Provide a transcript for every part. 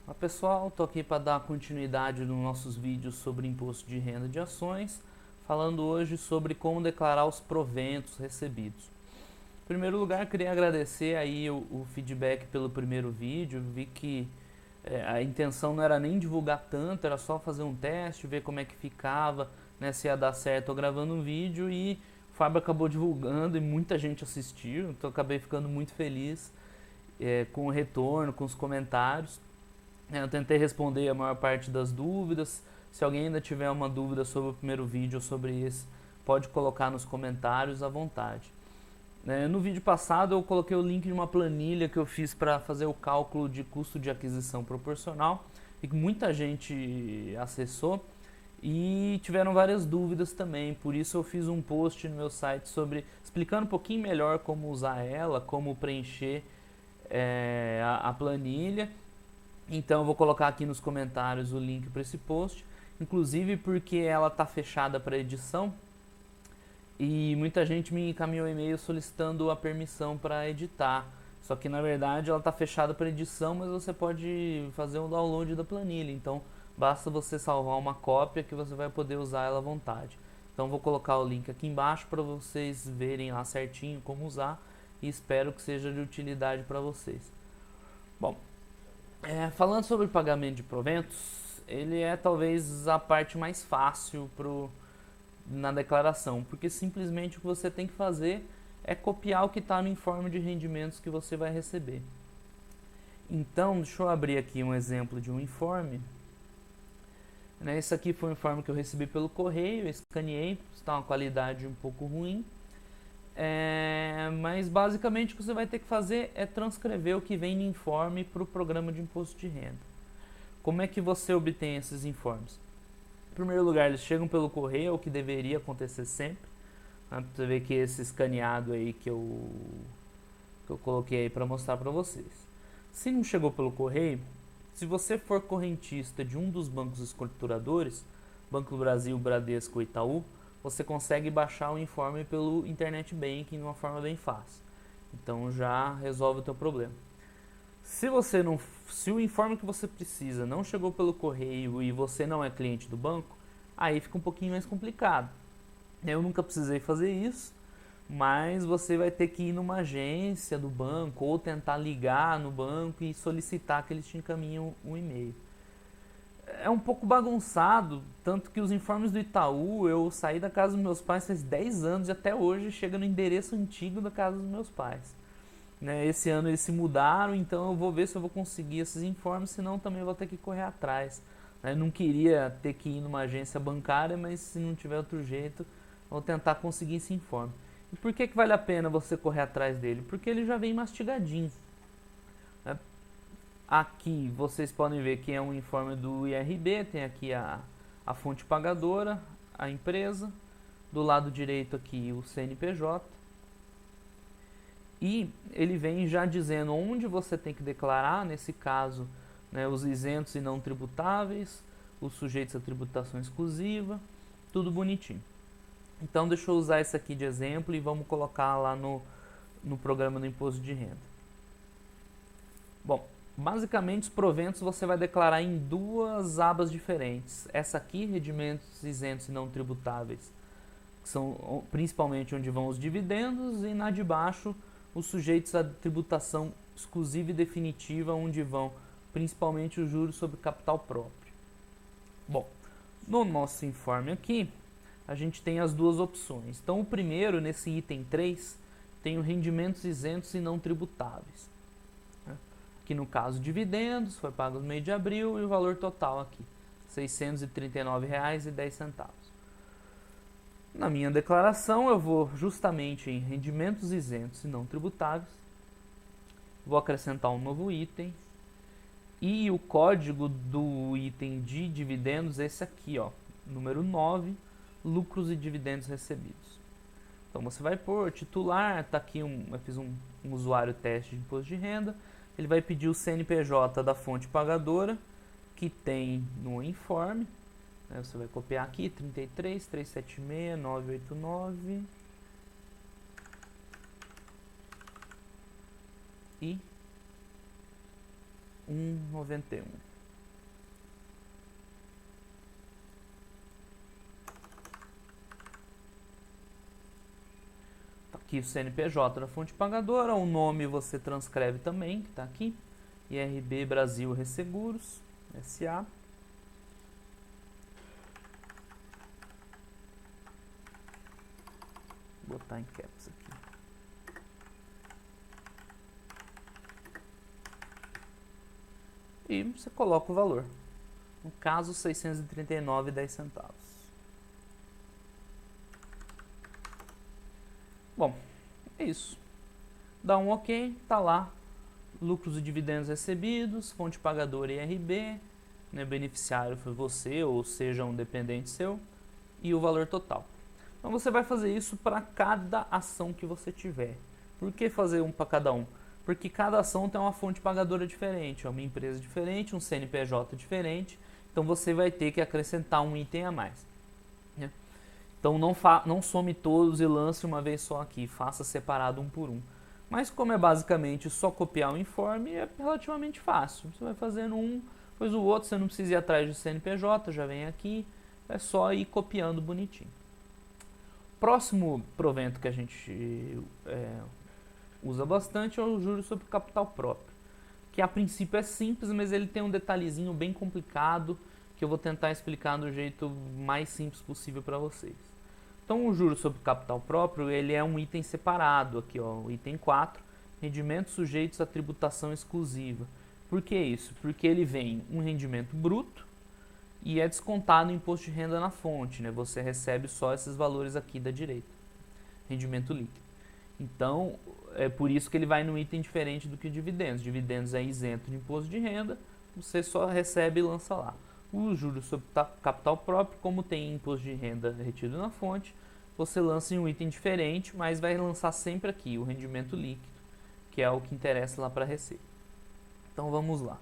Olá pessoal, estou aqui para dar continuidade nos nossos vídeos sobre imposto de renda de ações, falando hoje sobre como declarar os proventos recebidos. Em primeiro lugar, queria agradecer aí o feedback pelo primeiro vídeo. Vi que a intenção não era nem divulgar tanto, era só fazer um teste, ver como é que ficava, né, se ia dar certo. Estou gravando um vídeo e o Fábio acabou divulgando e muita gente assistiu, então acabei ficando muito feliz com o retorno, com os comentários. Eu tentei responder a maior parte das dúvidas. Se alguém ainda tiver uma dúvida sobre o primeiro vídeo ou sobre esse, pode colocar nos comentários à vontade. No vídeo passado eu coloquei o link de uma planilha que eu fiz para fazer o cálculo de custo de aquisição proporcional e que muita gente acessou e tiveram várias dúvidas também. Por isso eu fiz um post no meu site sobre explicando um pouquinho melhor como usar ela, como preencher a planilha. Então eu vou colocar aqui nos comentários o link para esse post, inclusive porque ela está fechada para edição e muita gente me encaminhou e-mail solicitando a permissão para editar. Só que na verdade ela está fechada para edição, mas você pode fazer um download da planilha. Então basta você salvar uma cópia que você vai poder usar ela à vontade. Então vou colocar o link aqui embaixo para vocês verem lá certinho como usar e espero que seja de utilidade para vocês. Bom, falando sobre pagamento de proventos, ele é talvez a parte mais fácil na declaração, porque simplesmente o que você tem que fazer é copiar o que está no informe de rendimentos que você vai receber. Então, deixa eu abrir aqui um exemplo de um informe. Esse aqui foi um informe que eu recebi pelo correio, eu escaneei, está uma qualidade um pouco ruim. Mas basicamente o que você vai ter que fazer é transcrever o que vem no informe para o programa de imposto de renda. Como é que você obtém esses informes? Em primeiro lugar, eles chegam pelo correio, o que deveria acontecer sempre. Você vê que esse escaneado aí que eu coloquei aí para mostrar para vocês. Se não chegou pelo correio, se você for correntista de um dos bancos escrituradores, Banco do Brasil, Bradesco ou Itaú, você consegue baixar o informe pelo Internet Banking de uma forma bem fácil. Então já resolve o teu problema. Se o informe que você precisa não chegou pelo correio e você não é cliente do banco, aí fica um pouquinho mais complicado. Eu nunca precisei fazer isso, mas você vai ter que ir numa agência do banco ou tentar ligar no banco e solicitar que eles te encaminhem um e-mail. É um pouco bagunçado, tanto que os informes do Itaú, eu saí da casa dos meus pais faz 10 anos e até hoje chega no endereço antigo da casa dos meus pais. Esse ano eles se mudaram, então eu vou ver se eu vou conseguir esses informes, senão também vou ter que correr atrás. Não queria ter que ir numa agência bancária, mas se não tiver outro jeito, vou tentar conseguir esse informe. E por que vale a pena você correr atrás dele? Porque ele já vem mastigadinho. Aqui vocês podem ver que é um informe do IRB, tem aqui a fonte pagadora, a empresa, do lado direito aqui o CNPJ, e ele vem já dizendo onde você tem que declarar, nesse caso, os isentos e não tributáveis, os sujeitos à tributação exclusiva, tudo bonitinho. Então deixa eu usar esse aqui de exemplo e vamos colocar lá no programa do imposto de renda. Bom, basicamente os proventos você vai declarar em duas abas diferentes. Essa aqui, rendimentos isentos e não tributáveis, que são principalmente onde vão os dividendos, e na de baixo os sujeitos à tributação exclusiva e definitiva, onde vão principalmente os juros sobre capital próprio. Bom, no nosso informe aqui, a gente tem as duas opções. Então o primeiro, nesse item 3, tem os rendimentos isentos e não tributáveis. Aqui no caso, dividendos, foi pago no mês de abril e o valor total aqui, R$ 639,10. Na minha declaração, eu vou justamente em rendimentos isentos e não tributáveis, vou acrescentar um novo item, e o código do item de dividendos é esse aqui, ó, número 9, lucros e dividendos recebidos. Então você vai pôr titular, tá aqui eu fiz um usuário teste de imposto de renda. Ele vai pedir o CNPJ da fonte pagadora, que tem no informe. Você vai copiar aqui, 33 376 989 e 191. aqui o CNPJ da fonte pagadora, o nome você transcreve também, que está aqui, IRB Brasil Resseguros, SA. Vou botar em caps aqui. E você coloca o valor. No caso, R$ 639,10. Bom, é isso. Dá um OK, tá lá. Lucros e dividendos recebidos, fonte pagadora IRB, né, beneficiário foi você ou seja um dependente seu, e o valor total. Então você vai fazer isso para cada ação que você tiver. Por que fazer um para cada um? Porque cada ação tem uma fonte pagadora diferente, é uma empresa diferente, um CNPJ diferente, então você vai ter que acrescentar um item a mais. Né? Então não some todos e lance uma vez só aqui, faça separado um por um. Mas como é basicamente só copiar o informe, é relativamente fácil. Você vai fazendo um, depois o outro, você não precisa ir atrás do CNPJ, já vem aqui, é só ir copiando bonitinho. Próximo provento que a gente usa bastante é o juros sobre capital próprio, que a princípio é simples, mas ele tem um detalhezinho bem complicado que eu vou tentar explicar do jeito mais simples possível para vocês. Então o juros sobre capital próprio ele é um item separado, aqui ó, o item 4, rendimentos sujeitos à tributação exclusiva. Por que isso? Porque ele vem um rendimento bruto e é descontado o imposto de renda na fonte, né? Você recebe só esses valores aqui da direita, rendimento líquido. Então, é por isso que ele vai num item diferente do que dividendos. Dividendos é isento de imposto de renda, você só recebe e lança lá. O juros sobre capital próprio, como tem imposto de renda retido na fonte, você lança em um item diferente, mas vai lançar sempre aqui, o rendimento líquido, que é o que interessa lá para a Receita. Então vamos lá.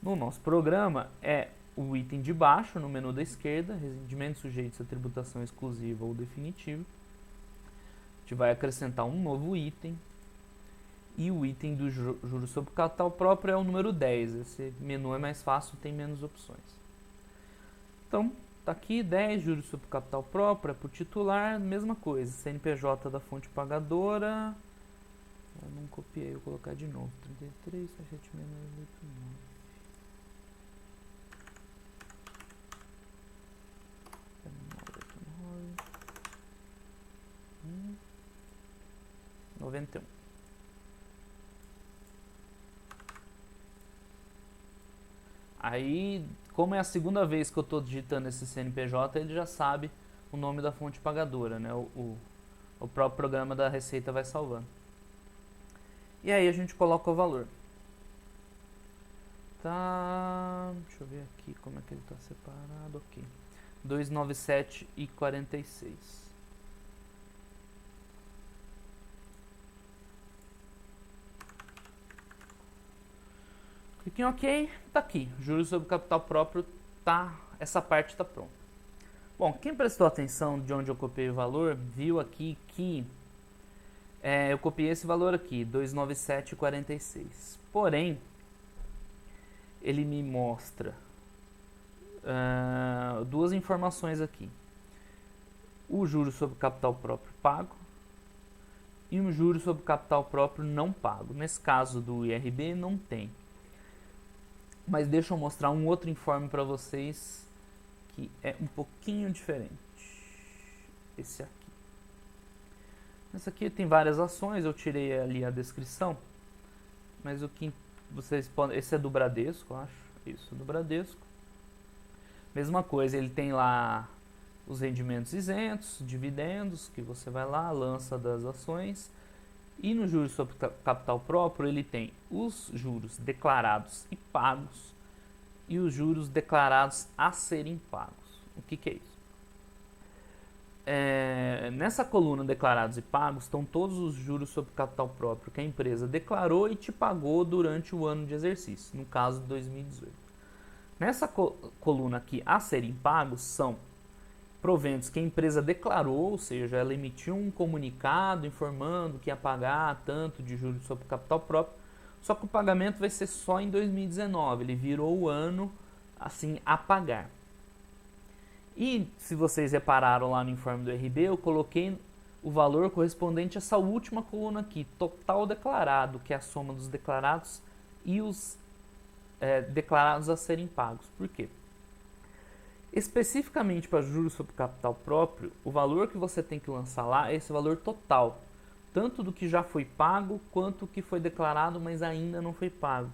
No nosso programa é o item de baixo, no menu da esquerda, rendimentos sujeitos à tributação exclusiva ou definitiva. A gente vai acrescentar um novo item. E o item do juros sobre capital próprio é o número 10. Esse menu é mais fácil, tem menos opções. Então, tá aqui 10, juros sobre capital próprio, é por titular, mesma coisa. CNPJ da fonte pagadora. Eu não copiei, vou colocar de novo. 33, 76989. 91. Aí, como é a segunda vez que eu estou digitando esse CNPJ, ele já sabe o nome da fonte pagadora, né? O próprio programa da Receita vai salvando. E aí a gente coloca o valor. Tá, deixa eu ver aqui como é que ele está separado. Ok, 297,46. Clique em OK, tá aqui. Juros sobre capital próprio, tá, essa parte está pronta. Bom, quem prestou atenção de onde eu copiei o valor, viu aqui que eu copiei esse valor aqui, 297,46. Porém, ele me mostra duas informações aqui. O juros sobre capital próprio pago e um juros sobre capital próprio não pago. Nesse caso do IRB não tem. Mas deixa eu mostrar um outro informe para vocês que é um pouquinho diferente. Esse aqui. Esse aqui tem várias ações, eu tirei ali a descrição. Mas o que vocês podem... Esse é do Bradesco, eu acho. Isso, do Bradesco. Mesma coisa, ele tem lá os rendimentos isentos, dividendos, que você vai lá, lança das ações. E no juros sobre capital próprio, ele tem os juros declarados e pagos e os juros declarados a serem pagos. O que é isso? Nessa coluna declarados e pagos estão todos os juros sobre capital próprio que a empresa declarou e te pagou durante o ano de exercício, no caso de 2018. Nessa coluna aqui, a serem pagos, são proventos que a empresa declarou, ou seja, ela emitiu um comunicado informando que ia pagar tanto de juros sobre capital próprio, só que o pagamento vai ser só em 2019, ele virou o ano assim a pagar. E se vocês repararam lá no informe do RB, eu coloquei o valor correspondente a essa última coluna aqui, total declarado, que é a soma dos declarados e os declarados a serem pagos. Por quê? Especificamente para juros sobre capital próprio, o valor que você tem que lançar lá é esse valor total, tanto do que já foi pago quanto do que foi declarado, mas ainda não foi pago.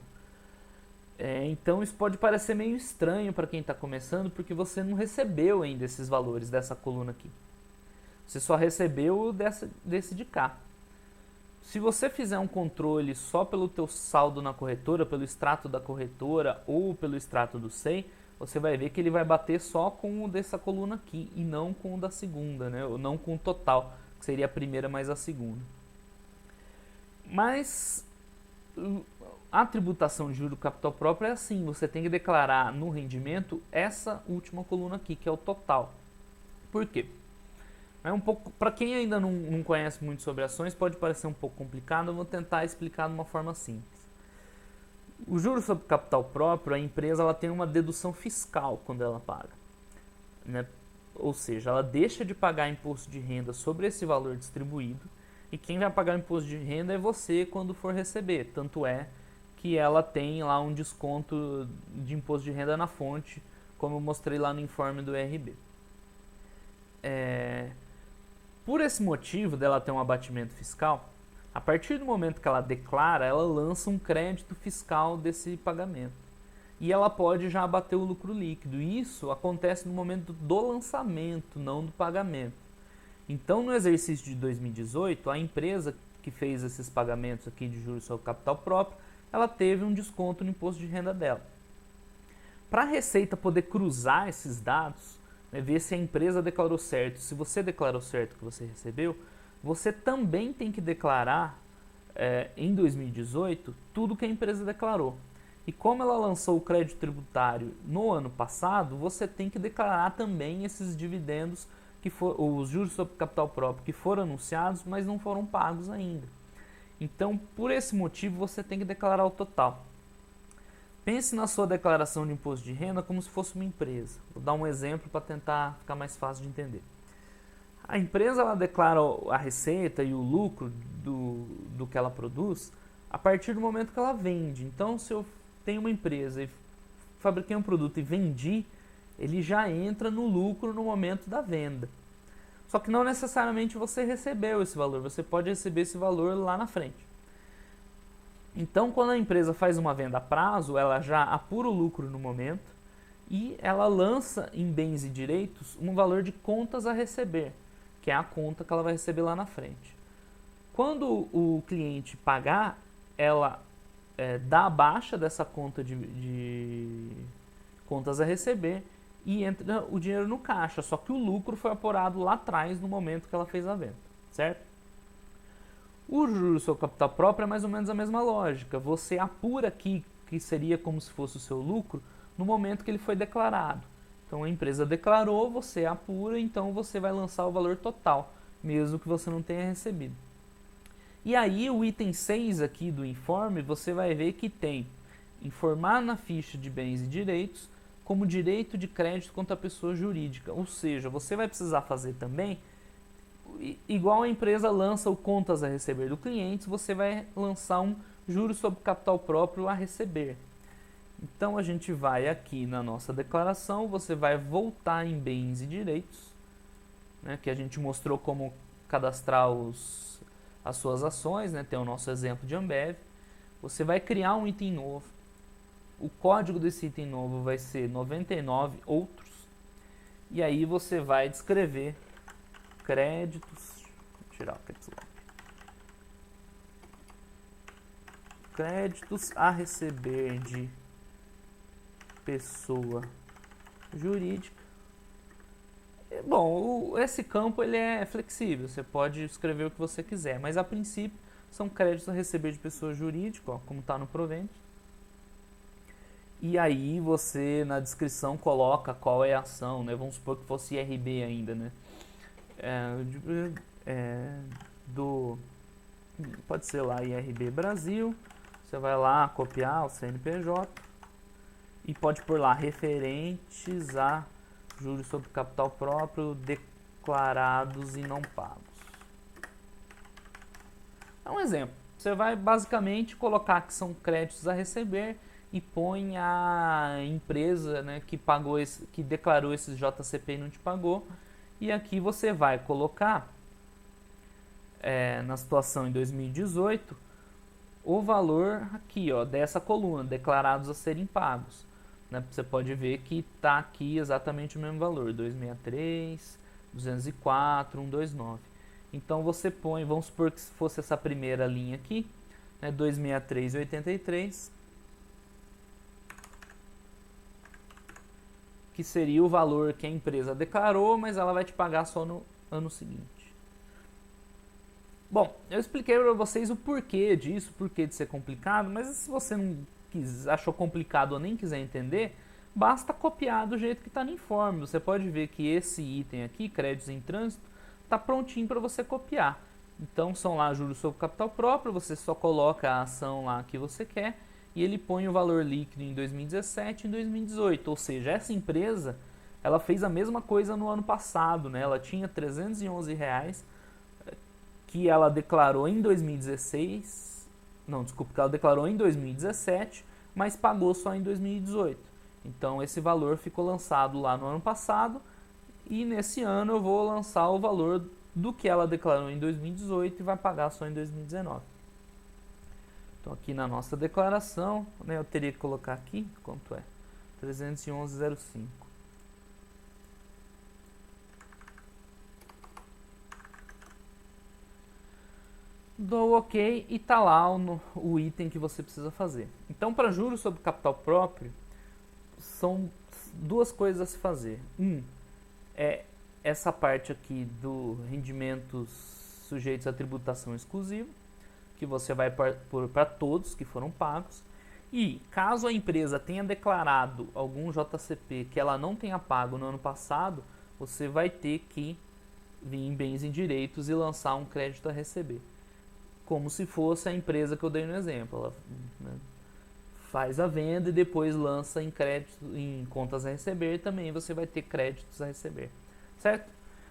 Então isso pode parecer meio estranho para quem está começando, porque você não recebeu ainda esses valores dessa coluna aqui. Você só recebeu desse de cá. Se você fizer um controle só pelo teu saldo na corretora, pelo extrato da corretora ou pelo extrato do SEI, você vai ver que ele vai bater só com o dessa coluna aqui e não com o da segunda, né? Ou não com o total, que seria a primeira mais a segunda. Mas a tributação de juros do capital próprio é assim, você tem que declarar no rendimento essa última coluna aqui, que é o total. Por quê? É um pouco, para quem ainda não conhece muito sobre ações, pode parecer um pouco complicado, eu vou tentar explicar de uma forma simples. O juros sobre capital próprio, a empresa ela tem uma dedução fiscal quando ela paga, né? Ou seja, ela deixa de pagar imposto de renda sobre esse valor distribuído e quem vai pagar imposto de renda é você quando for receber. Tanto é que ela tem lá um desconto de imposto de renda na fonte, como eu mostrei lá no informe do IRB. Por esse motivo dela ter um abatimento fiscal, a partir do momento que ela declara, ela lança um crédito fiscal desse pagamento. E ela pode já abater o lucro líquido. Isso acontece no momento do lançamento, não do pagamento. Então, no exercício de 2018, a empresa que fez esses pagamentos aqui de juros sobre capital próprio, ela teve um desconto no imposto de renda dela. Para a Receita poder cruzar esses dados, ver se a empresa declarou certo, se você declarou certo o que você recebeu, você também tem que declarar em 2018 tudo que a empresa declarou. E como ela lançou o crédito tributário no ano passado, você tem que declarar também esses dividendos, os juros sobre capital próprio que foram anunciados, mas não foram pagos ainda. Então, por esse motivo, você tem que declarar o total. Pense na sua declaração de imposto de renda como se fosse uma empresa. Vou dar um exemplo para tentar ficar mais fácil de entender. A empresa ela declara a receita e o lucro do que ela produz a partir do momento que ela vende. Então, se eu tenho uma empresa e fabriquei um produto e vendi, ele já entra no lucro no momento da venda. Só que não necessariamente você recebeu esse valor, você pode receber esse valor lá na frente. Então, quando a empresa faz uma venda a prazo, ela já apura o lucro no momento e ela lança em bens e direitos um valor de contas a receber, que é a conta que ela vai receber lá na frente. Quando o cliente pagar, ela dá a baixa dessa conta de contas a receber e entra o dinheiro no caixa, só que o lucro foi apurado lá atrás no momento que ela fez a venda, certo? O juros sobre capital próprio é mais ou menos a mesma lógica. Você apura aqui, que seria como se fosse o seu lucro, no momento que ele foi declarado. Então a empresa declarou, você apura, então você vai lançar o valor total, mesmo que você não tenha recebido. E aí o item 6 aqui do informe, você vai ver que tem informar na ficha de bens e direitos como direito de crédito contra a pessoa jurídica. Ou seja, você vai precisar fazer também, igual a empresa lança o contas a receber do cliente, você vai lançar um juros sobre capital próprio a receber. Então a gente vai aqui na nossa declaração, você vai voltar em bens e direitos, né, que a gente mostrou como cadastrar as suas ações, né, tem o nosso exemplo de Ambev. Você vai criar um item novo. O código desse item novo vai ser 99 outros. E aí você vai descrever créditos, vou tirar o caps lock. Créditos a receber de pessoa jurídica. Bom, esse campo ele é flexível, você pode escrever o que você quiser, mas a princípio são créditos a receber de pessoa jurídica, ó, como está no provento. E aí você na descrição coloca qual é a ação, né? Vamos supor que fosse IRB ainda, né? Pode ser lá IRB Brasil, você vai lá copiar o CNPJ e pode pôr lá referentes a juros sobre capital próprio declarados e não pagos. É um exemplo. Você vai basicamente colocar que são créditos a receber e põe a empresa, né, que pagou que declarou esses JCP e não te pagou. E aqui você vai colocar, na situação em 2018, o valor aqui, ó, dessa coluna, declarados a serem pagos. Né? Você pode ver que está aqui exatamente o mesmo valor, 263, 204, 129. Então você põe, vamos supor que se fosse essa primeira linha aqui, né, 263,83, que seria o valor que a empresa declarou, mas ela vai te pagar só no ano seguinte. Bom, eu expliquei para vocês o porquê disso, o porquê de ser complicado, mas se você não achou complicado ou nem quiser entender, basta copiar do jeito que está no informe. Você pode ver que esse item aqui, créditos em trânsito, está prontinho para você copiar. Então são lá juros sobre capital próprio, você só coloca a ação lá que você quer e ele põe o valor líquido em 2017 e em 2018. Ou seja, essa empresa ela fez a mesma coisa no ano passado, né? Ela tinha R$311 que ela declarou em 2016, não, desculpa, que ela declarou em 2017, mas pagou só em 2018. Então esse valor ficou lançado lá no ano passado e nesse ano eu vou lançar o valor do que ela declarou em 2018 e vai pagar só em 2019. Então aqui na nossa declaração, né, eu teria que colocar aqui, quanto é? 311,05. Dou OK e tá lá o item que você precisa fazer. Então, para juros sobre capital próprio, são duas coisas a se fazer. É essa parte aqui do rendimentos sujeitos à tributação exclusiva, que você vai pôr para todos que foram pagos. E caso a empresa tenha declarado algum JCP que ela não tenha pago no ano passado, você vai ter que vir em bens e direitos e lançar um crédito a receber. Como se fosse a empresa que eu dei no exemplo. Ela, né, faz a venda e depois lança em crédito, em contas a receber, também você vai ter créditos a receber, certo?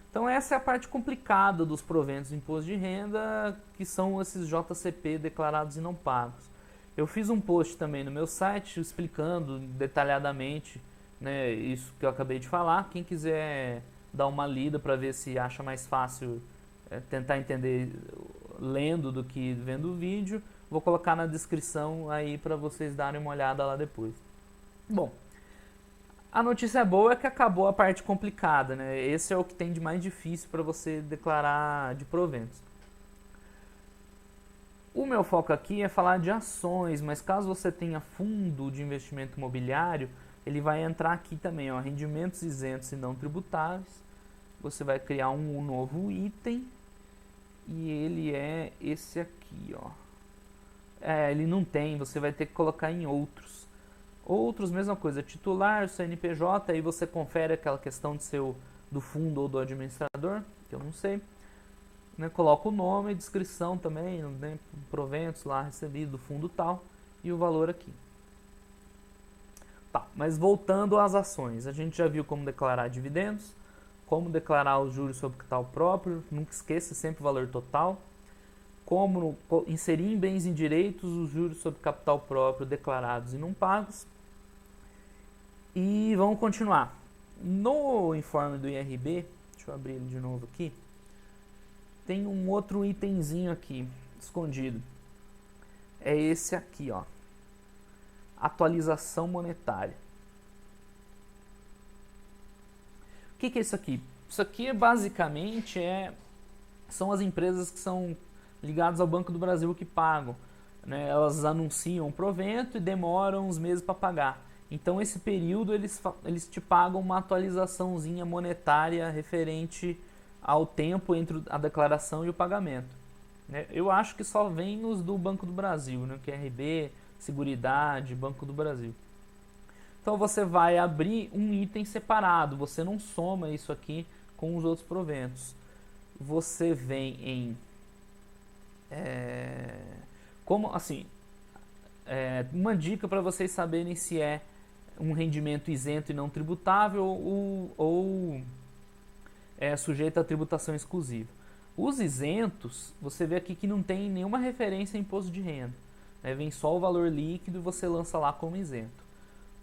Então essa é a parte complicada dos proventos do imposto de renda, que são esses JCP declarados e não pagos. Eu fiz um post também no meu site explicando detalhadamente, né, isso que eu acabei de falar. Quem quiser dar uma lida para ver se acha mais fácil tentar entender lendo do que vendo o vídeo, vou colocar na descrição aí para vocês darem uma olhada lá depois. Bom, a notícia boa é que acabou a parte complicada, né? Esse é o que tem de mais difícil para você declarar de proventos. O meu foco aqui é falar de ações, mas caso você tenha fundo de investimento imobiliário, ele vai entrar aqui também, ó, rendimentos isentos e não tributáveis. Você vai criar um novo item e ele é esse aqui, ó. Ele não tem, você vai ter que colocar em outros. Outros, mesma coisa, titular, CNPJ, aí você confere aquela questão do fundo ou do administrador, que eu não sei. Né, coloca o nome, descrição também, né, proventos lá recebido do fundo tal e o valor aqui. Tá, mas voltando às ações, a gente já viu como declarar dividendos, como declarar os juros sobre capital próprio, nunca esqueça sempre o valor total, como inserir em bens e direitos os juros sobre capital próprio declarados e não pagos. E vamos continuar. No informe do IRB, deixa eu abrir ele de novo aqui, tem um outro itemzinho aqui, escondido. É esse aqui, ó. Atualização monetária. O que é isso aqui? Isso aqui basicamente são as empresas que são ligadas ao Banco do Brasil que pagam. Né? Elas anunciam um provento e demoram uns meses para pagar. Então esse período eles te pagam uma atualizaçãozinha monetária referente ao tempo entre a declaração e o pagamento. Eu acho que só vem nos do Banco do Brasil, né? Que é RB, Seguridade, Banco do Brasil. Então você vai abrir um item separado, você não soma isso aqui com os outros proventos. Você vem em... uma dica para vocês saberem se é um rendimento isento e não tributável ou é sujeito à tributação exclusiva. Os isentos, você vê aqui que não tem nenhuma referência a imposto de renda, né? Vem só o valor líquido e você lança lá como isento.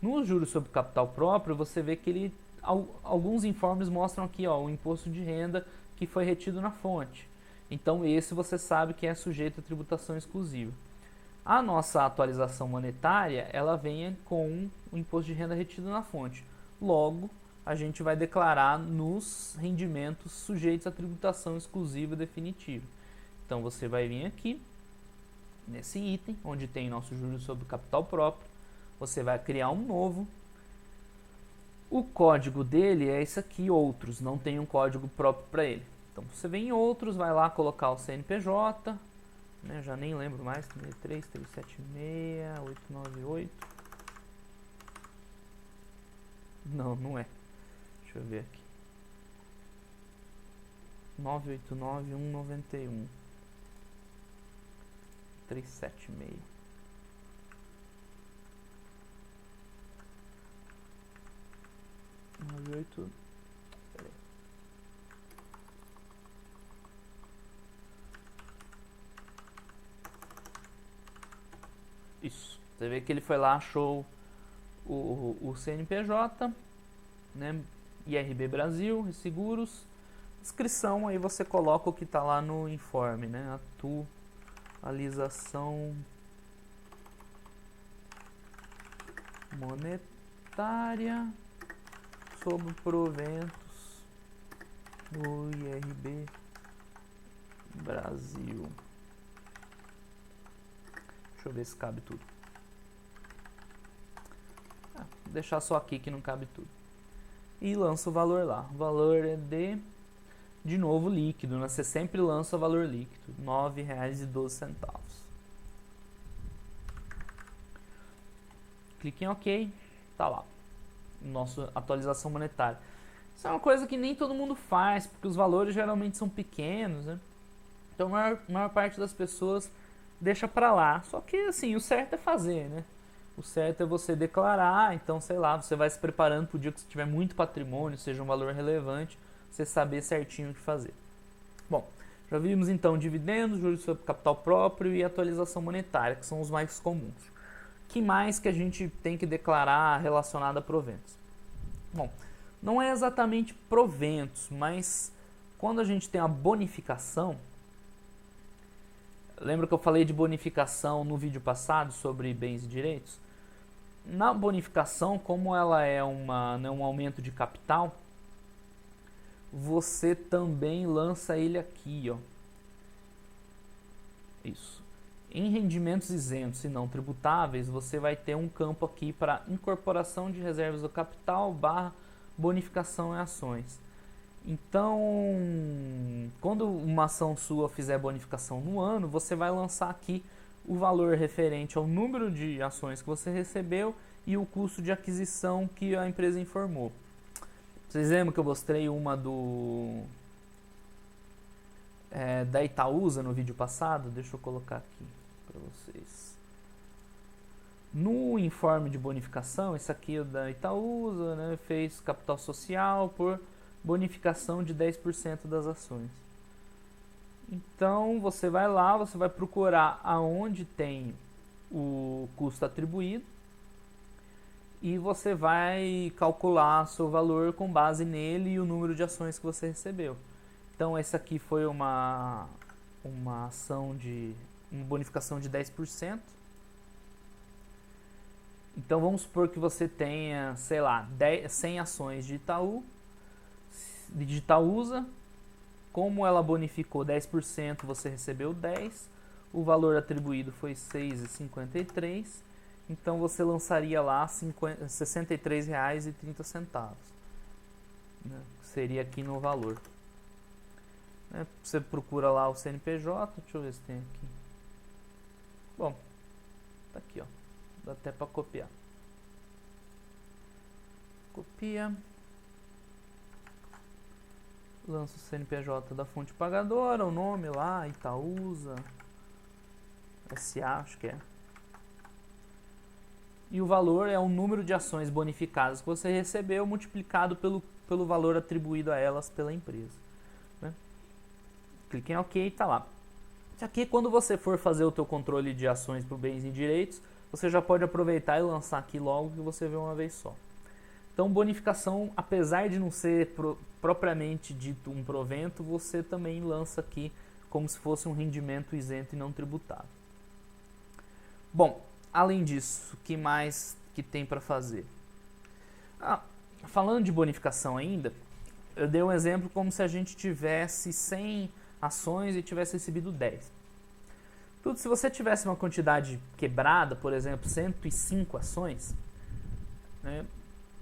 No juros sobre capital próprio, você vê que alguns informes mostram aqui, ó, o imposto de renda que foi retido na fonte. Então esse você sabe que é sujeito a tributação exclusiva. A nossa atualização monetária, ela vem com o imposto de renda retido na fonte. Logo, a gente vai declarar nos rendimentos sujeitos à tributação exclusiva definitiva. Então você vai vir aqui, nesse item, onde tem nosso juros sobre capital próprio, você vai criar um novo. O código dele é esse aqui, outros, não tem um código próprio para ele. Então você vem em outros, vai lá colocar o CNPJ, né, já nem lembro mais, 33, 376, 898. Não é. Deixa eu ver aqui. 989 191 376. Peraí. Isso. Você vê que ele foi lá, achou o CNPJ, né? IRB Brasil, Seguros, inscrição, aí você coloca o que está lá no informe, né? Atualização monetária sobre proventos do IRB Brasil. Deixa eu ver se cabe tudo. Vou deixar só aqui que não cabe tudo. E lança o valor lá. O valor é de novo, líquido, né? Você sempre lança o valor líquido, R$ 9,12. Clique em OK, tá lá. Nossa atualização monetária. Isso é uma coisa que nem todo mundo faz, porque os valores geralmente são pequenos, né? Então a maior parte das pessoas deixa pra lá. Só que assim, o certo é fazer, né? O certo é você declarar, então sei lá, você vai se preparando para o dia que você tiver muito patrimônio, seja um valor relevante, você saber certinho o que fazer. Bom, já vimos então dividendos, juros sobre capital próprio e atualização monetária, que são os mais comuns. O que mais que a gente tem que declarar relacionado a proventos? Bom, não é exatamente proventos, mas quando a gente tem a bonificação, lembra que eu falei de bonificação no vídeo passado sobre bens e direitos? Na bonificação, como ela é um aumento de capital, você também lança ele aqui, ó. Isso. Em rendimentos isentos e não tributáveis, você vai ter um campo aqui para incorporação de reservas do capital / bonificação em ações. Então, quando uma ação sua fizer bonificação no ano, você vai lançar aqui o valor referente ao número de ações que você recebeu e o custo de aquisição que a empresa informou. Vocês lembram que eu mostrei uma da Itaúsa no vídeo passado? Deixa eu colocar aqui para vocês. No informe de bonificação, esse aqui é da Itaúsa, né, fez capital social por bonificação de 10% das ações. Então você vai lá, você vai procurar aonde tem o custo atribuído e você vai calcular seu valor com base nele e o número de ações que você recebeu. Então essa aqui foi uma ação de uma bonificação de 10%. Então vamos supor que você tenha, sei lá, 100 ações de Itaúsa. Como ela bonificou 10%, você recebeu 10. O valor atribuído foi R$ 6,53. Então você lançaria lá R$ 63,30. Né? Seria aqui no valor. Né? Você procura lá o CNPJ. Deixa eu ver se tem aqui. Bom, tá aqui, ó. Dá até para copiar. Copia. Lança o CNPJ da fonte pagadora, o nome lá, Itaúsa, SA, acho que é. E o valor é o número de ações bonificadas que você recebeu multiplicado pelo valor atribuído a elas pela empresa. Né? clique em OK e está lá. Aqui, quando você for fazer o teu controle de ações para bens e direitos, você já pode aproveitar e lançar aqui logo que você vê uma vez só. Então, bonificação, apesar de não ser propriamente dito um provento, você também lança aqui como se fosse um rendimento isento e não tributável. Bom, além disso, o que mais que tem para fazer? Falando de bonificação ainda, eu dei um exemplo como se a gente tivesse 100 ações e tivesse recebido 10. Tudo, se você tivesse uma quantidade quebrada, por exemplo, 105 ações, né,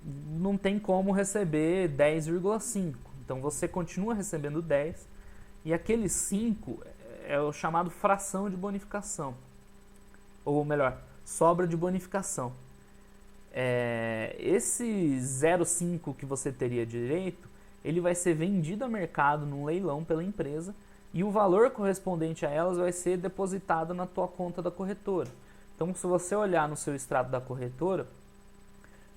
não tem como receber 10,5. Então você continua recebendo 10 e aqueles 5 é o chamado fração de bonificação. Ou melhor, sobra de bonificação. Esse 0,5 que você teria direito, ele vai ser vendido a mercado num leilão pela empresa e o valor correspondente a elas vai ser depositado na tua conta da corretora. Então, se você olhar no seu extrato da corretora,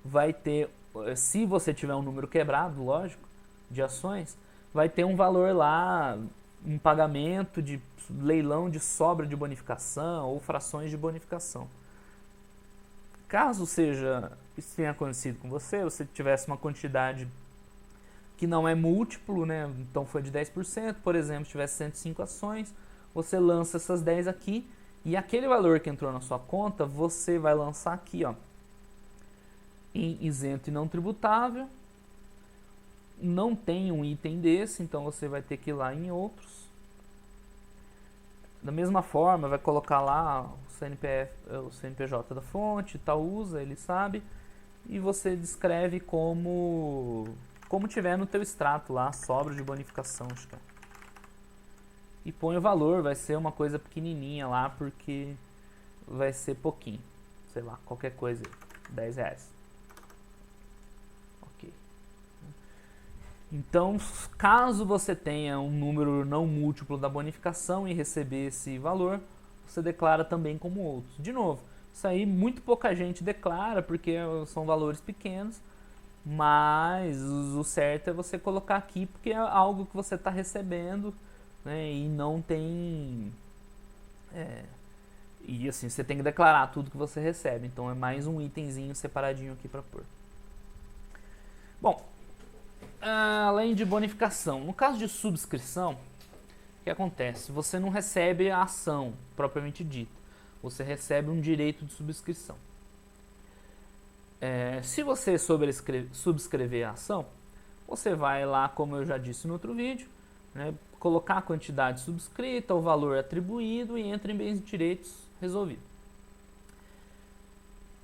vai ter, se você tiver um número quebrado, lógico, de ações, vai ter um valor lá, um pagamento de leilão de sobra de bonificação ou frações de bonificação. Caso isso tenha acontecido com você, você tivesse uma quantidade que não é múltiplo, né? Então foi de 10%, por exemplo, tivesse 105 ações, você lança essas 10 aqui e aquele valor que entrou na sua conta, você vai lançar aqui, ó, em isento e não tributável. Não tem um item desse, então você vai ter que ir lá em outros. Da mesma forma, vai colocar lá o CNPJ da fonte, Itaúsa, ele sabe, e você descreve como tiver no teu extrato lá, sobra de bonificação, acho que é. E põe o valor, vai ser uma coisa pequenininha lá, porque vai ser pouquinho, sei lá, qualquer coisa, R$10. Ok. Então, caso você tenha um número não múltiplo da bonificação e receber esse valor, você declara também como outros. De novo, isso aí muito pouca gente declara, porque são valores pequenos, mas o certo é você colocar aqui, porque é algo que você está recebendo, né, e não tem... e assim, você tem que declarar tudo que você recebe, então é mais um itemzinho separadinho aqui para pôr. Bom, além de bonificação, no caso de subscrição, o que acontece? Você não recebe a ação propriamente dita, você recebe um direito de subscrição. Se você subscrever a ação, você vai lá, como eu já disse no outro vídeo, né, colocar a quantidade subscrita, o valor atribuído e entra em bens e direitos resolvido.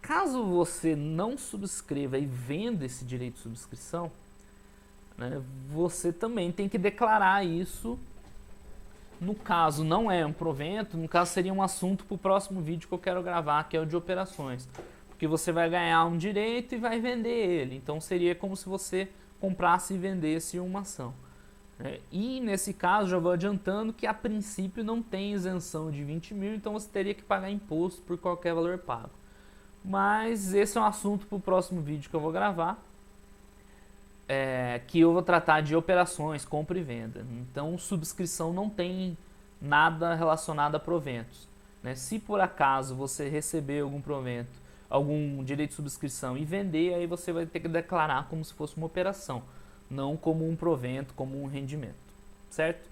Caso você não subscreva e venda esse direito de subscrição, né, você também tem que declarar isso. No caso não é um provento, no caso seria um assunto para o próximo vídeo que eu quero gravar, que é o de operações. Porque você vai ganhar um direito e vai vender ele. Então seria como se você comprasse e vendesse uma ação. E nesse caso, já vou adiantando que a princípio não tem isenção de 20 mil, então você teria que pagar imposto por qualquer valor pago. Mas esse é um assunto para o próximo vídeo que eu vou gravar, que eu vou tratar de operações, compra e venda. Então subscrição não tem nada relacionado a proventos. Se por acaso você receber algum provento, algum direito de subscrição e vender, aí você vai ter que declarar como se fosse uma operação, não como um provento, como um rendimento, certo?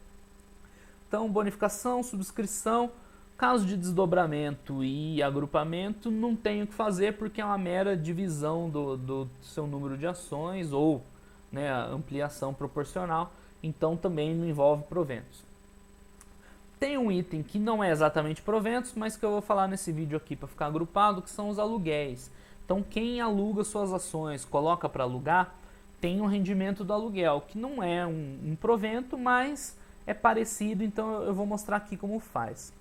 Então, bonificação, subscrição, caso de desdobramento e agrupamento, não tem o que fazer porque é uma mera divisão do seu número de ações ou, né, a ampliação proporcional, então também não envolve proventos. Tem um item que não é exatamente proventos, mas que eu vou falar nesse vídeo aqui para ficar agrupado, que são os aluguéis. Então quem aluga suas ações, coloca para alugar, tem um rendimento do aluguel, que não é um provento, mas é parecido, então eu vou mostrar aqui como faz.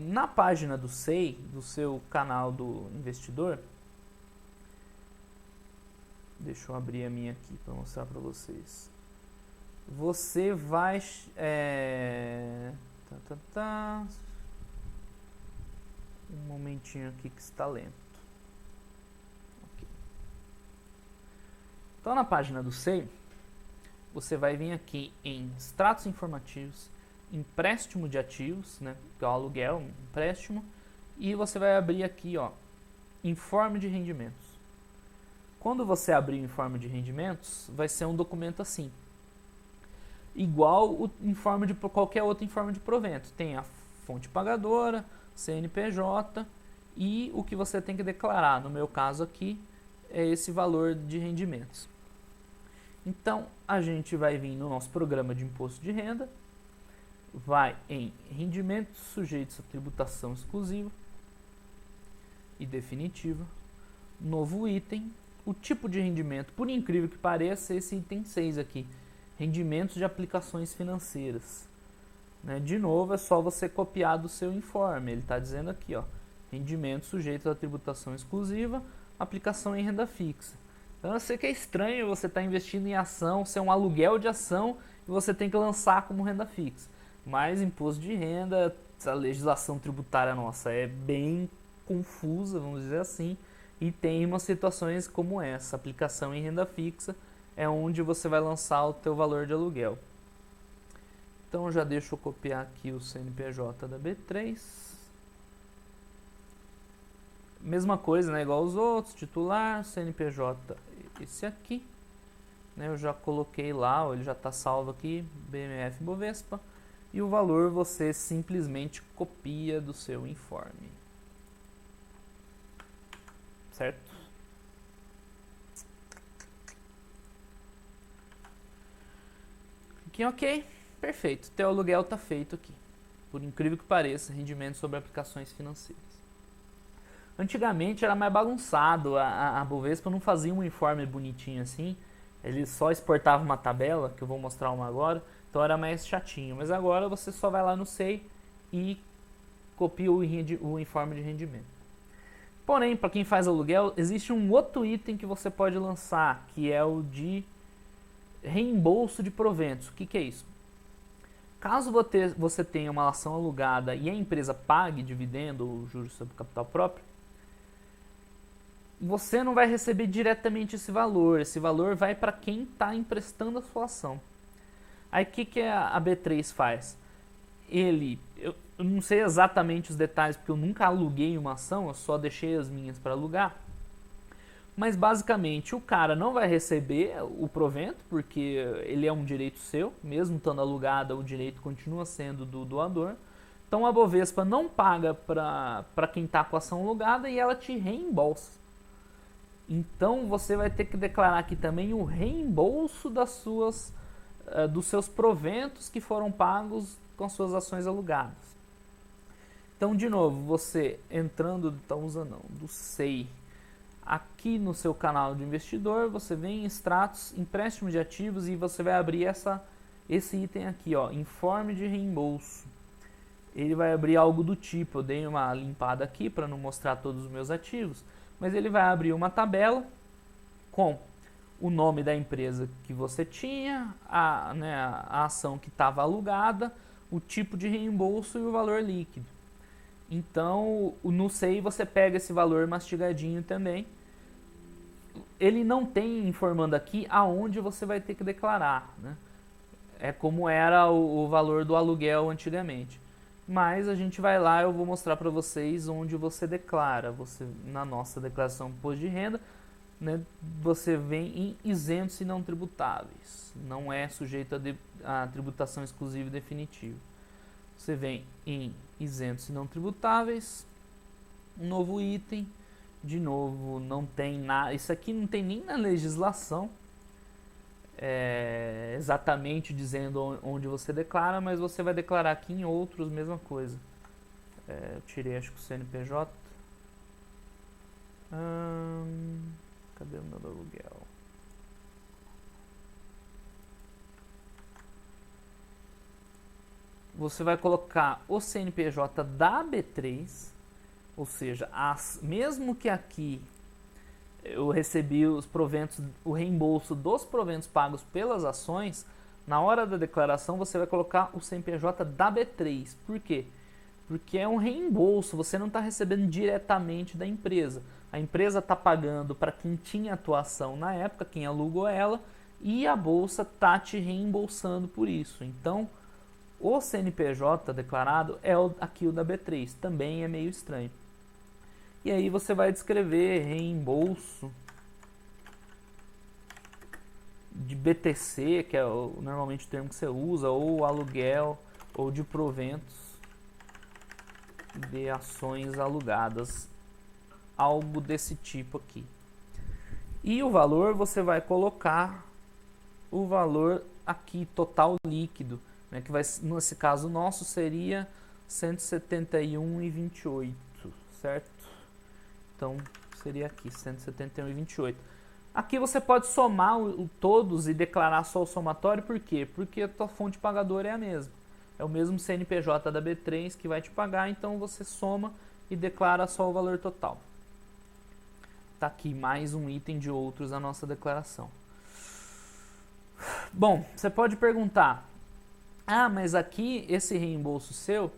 Na página do SEI, do seu canal do investidor, deixa eu abrir a minha aqui para mostrar para vocês. Você vai... Um momentinho aqui que está lento. Okay. Então na página do SEI, você vai vir aqui em extratos informativos, empréstimo de ativos, né, que é o aluguel, um empréstimo, e você vai abrir aqui, ó, informe de rendimentos. Quando você abrir o informe de rendimentos, vai ser um documento assim, igual o informe de qualquer outro informe de provento. Tem a fonte pagadora, CNPJ e o que você tem que declarar. No meu caso aqui é esse valor de rendimentos. Então a gente vai vir no nosso programa de imposto de renda, vai em rendimentos sujeitos a tributação exclusiva e definitiva, novo item, o tipo de rendimento, por incrível que pareça, esse item 6 aqui, rendimentos de aplicações financeiras. Né? De novo, é só você copiar do seu informe, ele está dizendo aqui, ó, rendimentos sujeitos à tributação exclusiva, aplicação em renda fixa. Então eu sei que é estranho você estar investindo em ação, ser um aluguel de ação e você tem que lançar como renda fixa. Mas imposto de renda, a legislação tributária nossa é bem confusa, vamos dizer assim, e tem umas situações como essa, aplicação em renda fixa é onde você vai lançar o teu valor de aluguel. Então já deixa eu copiar aqui o CNPJ da B3. Mesma coisa, né, igual aos outros, titular, CNPJ, esse aqui. Né, eu já coloquei lá, ele já está salvo aqui, BMF Bovespa. E o valor você simplesmente copia do seu informe. Certo? Clique em OK. Perfeito. Teu aluguel está feito aqui. Por incrível que pareça, rendimento sobre aplicações financeiras. Antigamente era mais bagunçado. A Bovespa não fazia um informe bonitinho assim. Ele só exportava uma tabela, que eu vou mostrar uma agora. Então era mais chatinho. Mas agora você só vai lá no SEI e copia o informe de rendimento. Porém, para quem faz aluguel, existe um outro item que você pode lançar, que é o de reembolso de proventos. O que é isso? Caso você tenha uma ação alugada e a empresa pague dividendo ou juros sobre capital próprio, você não vai receber diretamente esse valor. Esse valor vai para quem está emprestando a sua ação. Aí o que a B3 faz? Eu não sei exatamente os detalhes, porque eu nunca aluguei uma ação, eu só deixei as minhas para alugar. Mas basicamente o cara não vai receber o provento, porque ele é um direito seu, mesmo estando alugada, o direito continua sendo do doador. Então a Bovespa não paga para quem está com a ação alugada e ela te reembolsa. Então você vai ter que declarar aqui também o reembolso dos seus proventos que foram pagos com suas ações alugadas. Então, de novo, você entrando do SEI aqui no seu canal de investidor, você vem em extratos, empréstimo de ativos e você vai abrir esse item aqui, ó, informe de reembolso. Ele vai abrir algo do tipo, eu dei uma limpada aqui para não mostrar todos os meus ativos, mas ele vai abrir uma tabela com o nome da empresa que você tinha, a ação que estava alugada, o tipo de reembolso e o valor líquido. Então, no SEI você pega esse valor mastigadinho também. Ele não tem informando aqui aonde você vai ter que declarar, né? É como era o valor do aluguel antigamente. Mas a gente vai lá, eu vou mostrar para vocês onde você declara. Na nossa declaração de imposto de renda, né, você vem em isentos e não tributáveis. Não é sujeito a tributação exclusiva e definitiva. Você vem em isentos e não tributáveis, um novo item, de novo, não tem nada, isso aqui não tem nem na legislação exatamente dizendo onde você declara, mas você vai declarar aqui em outros, mesma coisa. Eu tirei, acho que o CNPJ. Cadê o meu aluguel? Você vai colocar o CNPJ da B3, ou seja, mesmo que aqui eu recebi os proventos, o reembolso dos proventos pagos pelas ações, na hora da declaração você vai colocar o CNPJ da B3. Por quê? Porque é um reembolso, você não está recebendo diretamente da empresa. A empresa está pagando para quem tinha atuação na época, quem alugou ela, e a bolsa está te reembolsando por isso. Então, o CNPJ declarado é aqui o da B3, também é meio estranho. E aí você vai descrever reembolso de BTC, que é normalmente o termo que você usa, ou aluguel, ou de proventos de ações alugadas, algo desse tipo aqui. E o valor você vai colocar o valor aqui total líquido, né, que vai, nesse caso nosso seria 171,28, certo? Então seria aqui 171,28. Aqui você pode somar todos e declarar só o somatório, por quê? Porque a tua fonte pagadora é a mesma. É o mesmo CNPJ da B3 que vai te pagar, então você soma e declara só o valor total. Tá aqui mais um item de outros na nossa declaração. Bom, você pode perguntar, mas aqui esse reembolso seu,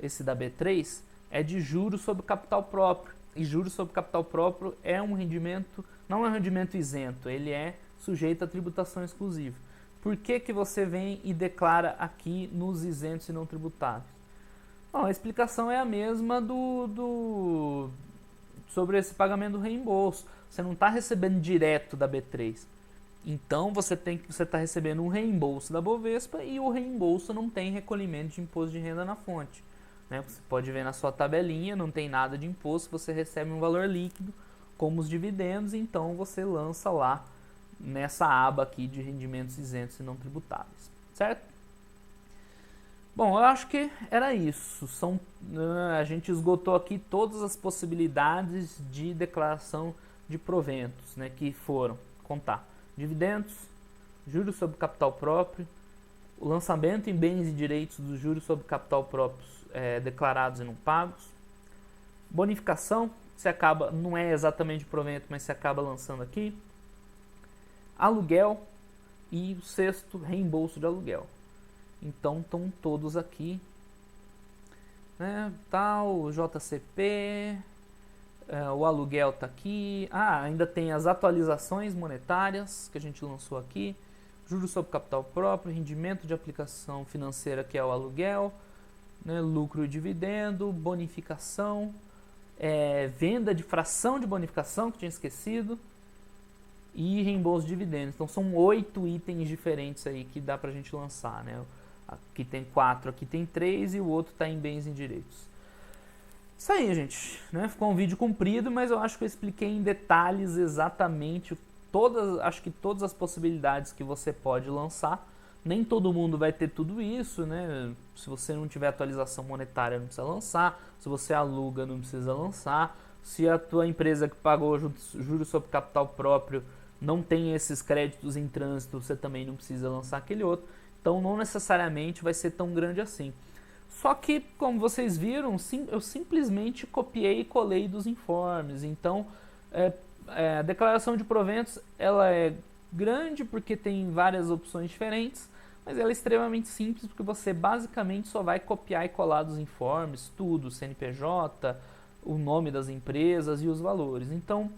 esse da B3, é de juros sobre capital próprio. E juros sobre capital próprio é um rendimento, não é um rendimento isento, ele é sujeito à tributação exclusiva. Por que que você vem e declara aqui nos isentos e não tributáveis? Bom, a explicação é a mesma sobre esse pagamento do reembolso. Você não está recebendo direto da B3. Então você está recebendo um reembolso da Bovespa e o reembolso não tem recolhimento de imposto de renda na fonte. Né? Você pode ver na sua tabelinha, não tem nada de imposto, você recebe um valor líquido, como os dividendos, então você lança lá nessa aba aqui de rendimentos isentos e não tributáveis, certo? Bom, eu acho que era isso. A gente esgotou aqui todas as possibilidades de declaração de proventos, né, que foram contar dividendos, juros sobre capital próprio, o lançamento em bens e direitos dos juros sobre capital próprios declarados e não pagos, bonificação, se acaba, não é exatamente provento, mas se acaba lançando aqui, aluguel e o sexto, reembolso de aluguel. Então estão todos aqui, né? Tal, JCP, o aluguel está aqui. Ainda tem as atualizações monetárias que a gente lançou aqui, juros sobre capital próprio, rendimento de aplicação financeira, que é o aluguel, né? Lucro e dividendo, bonificação, venda de fração de bonificação, que tinha esquecido, e reembolso de dividendos. Então são 8 itens diferentes aí que dá pra gente lançar, né? Aqui tem 4, aqui tem 3 e o outro está em bens e direitos. Isso aí, gente, né? Ficou um vídeo comprido, mas eu acho que eu expliquei em detalhes exatamente acho que todas as possibilidades que você pode lançar. Nem todo mundo vai ter tudo isso, né? Se você não tiver atualização monetária, não precisa lançar. Se você aluga, não precisa lançar. Se a tua empresa que pagou juros sobre capital próprio não tem esses créditos em trânsito, você também não precisa lançar aquele outro. Então não necessariamente vai ser tão grande assim. Só que, como vocês viram, eu simplesmente copiei e colei dos informes. Então a declaração de proventos ela é grande porque tem várias opções diferentes, mas ela é extremamente simples porque você basicamente só vai copiar e colar dos informes, tudo, CNPJ, o nome das empresas e os valores. Então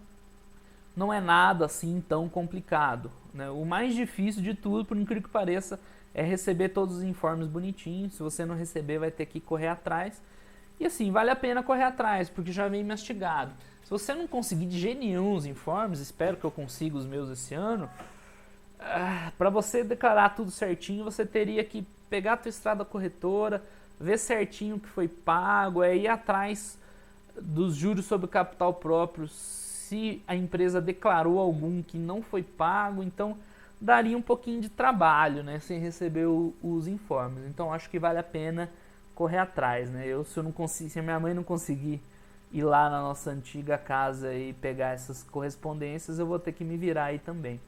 não é nada assim tão complicado, né? O mais difícil de tudo, por incrível que pareça, é receber todos os informes bonitinhos. Se você não receber, vai ter que correr atrás. E assim, vale a pena correr atrás, porque já vem mastigado. Se você não conseguir de jeito nenhum os informes, espero que eu consiga os meus esse ano, para você declarar tudo certinho, você teria que pegar a tua estrada corretora, ver certinho o que foi pago, ir atrás dos juros sobre o capital próprio, se a empresa declarou algum que não foi pago. Então daria um pouquinho de trabalho, né, sem receber os informes. Então acho que vale a pena correr atrás, né? Se a minha mãe não conseguir ir lá na nossa antiga casa e pegar essas correspondências, eu vou ter que me virar aí também.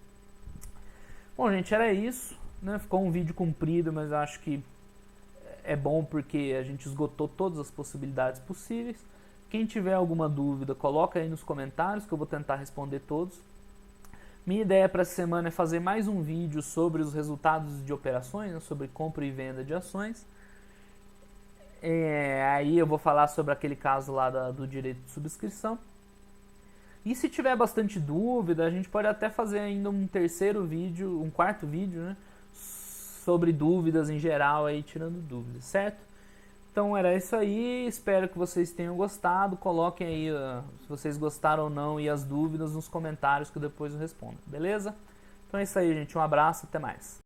Bom, gente, era isso, né? Ficou um vídeo comprido, mas eu acho que é bom porque a gente esgotou todas as possibilidades possíveis. Quem tiver alguma dúvida, coloca aí nos comentários que eu vou tentar responder todos. Minha ideia para essa semana é fazer mais um vídeo sobre os resultados de operações, né, sobre compra e venda de ações. Aí eu vou falar sobre aquele caso lá do direito de subscrição. E se tiver bastante dúvida, a gente pode até fazer ainda um terceiro vídeo, um quarto vídeo, né, sobre dúvidas em geral, aí tirando dúvidas, certo? Então era isso aí, espero que vocês tenham gostado. Coloquem aí se vocês gostaram ou não e as dúvidas nos comentários que depois eu respondo, beleza? Então é isso aí, gente, um abraço, até mais.